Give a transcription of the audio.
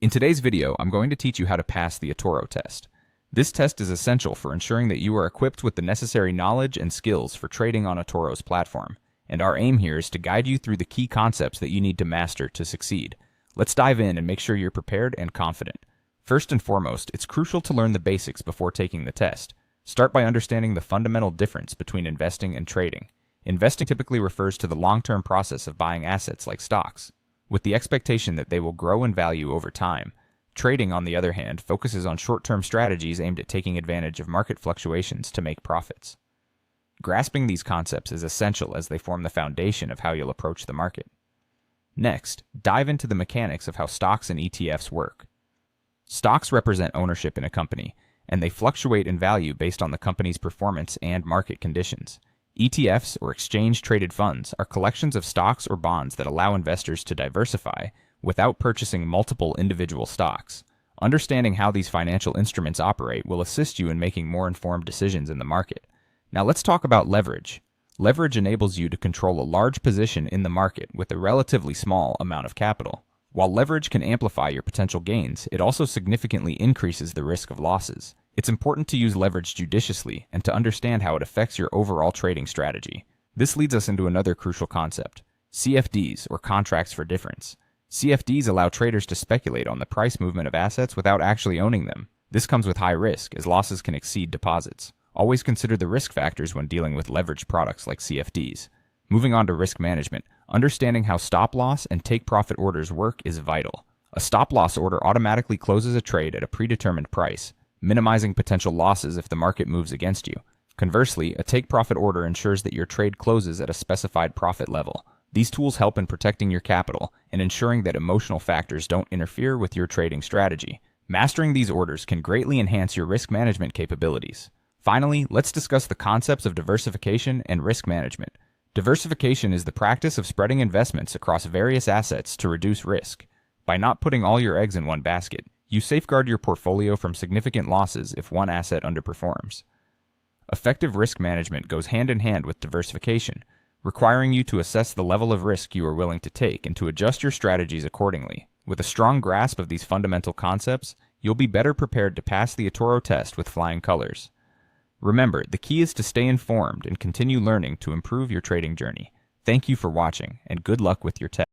In today's video, I'm going to teach you how to pass the eToro test. This test is essential for ensuring that you are equipped with the necessary knowledge and skills for trading on eToro's platform, and our aim here is to guide you through the key concepts that you need to master to succeed. Let's dive in and make sure you're prepared and confident. First and foremost, it's crucial to learn the basics before taking the test. Start by understanding the fundamental difference between investing and trading. Investing typically refers to the long-term process of buying assets like stocks, with the expectation that they will grow in value over time. Trading, on the other hand, focuses on short-term strategies aimed at taking advantage of market fluctuations to make profits. Grasping these concepts is essential as they form the foundation of how you'll approach the market. Next, dive into the mechanics of how stocks and ETFs work. Stocks represent ownership in a company, and they fluctuate in value based on the company's performance and market conditions. ETFs, or exchange-traded funds, are collections of stocks or bonds that allow investors to diversify without purchasing multiple individual stocks. Understanding how these financial instruments operate will assist you in making more informed decisions in the market. Now let's talk about leverage. Leverage enables you to control a large position in the market with a relatively small amount of capital. While leverage can amplify your potential gains, it also significantly increases the risk of losses. It's important to use leverage judiciously and to understand how it affects your overall trading strategy. This leads us into another crucial concept: CFDs, or contracts for difference. CFDs allow traders to speculate on the price movement of assets without actually owning them. This comes with high risk, as losses can exceed deposits. Always consider the risk factors when dealing with leveraged products like CFDs. Moving on to risk management, understanding how stop-loss and take-profit orders work is vital. A stop-loss order automatically closes a trade at a predetermined price, minimizing potential losses if the market moves against you. Conversely, a take-profit order ensures that your trade closes at a specified profit level. These tools help in protecting your capital and ensuring that emotional factors don't interfere with your trading strategy. Mastering these orders can greatly enhance your risk management capabilities. Finally, let's discuss the concepts of diversification and risk management. Diversification is the practice of spreading investments across various assets to reduce risk. By not putting all your eggs in one basket, you safeguard your portfolio from significant losses if one asset underperforms. Effective risk management goes hand in hand with diversification, requiring you to assess the level of risk you are willing to take and to adjust your strategies accordingly. With a strong grasp of these fundamental concepts, you'll be better prepared to pass the eToro test with flying colors. Remember, the key is to stay informed and continue learning to improve your trading journey. Thank you for watching, and good luck with your test.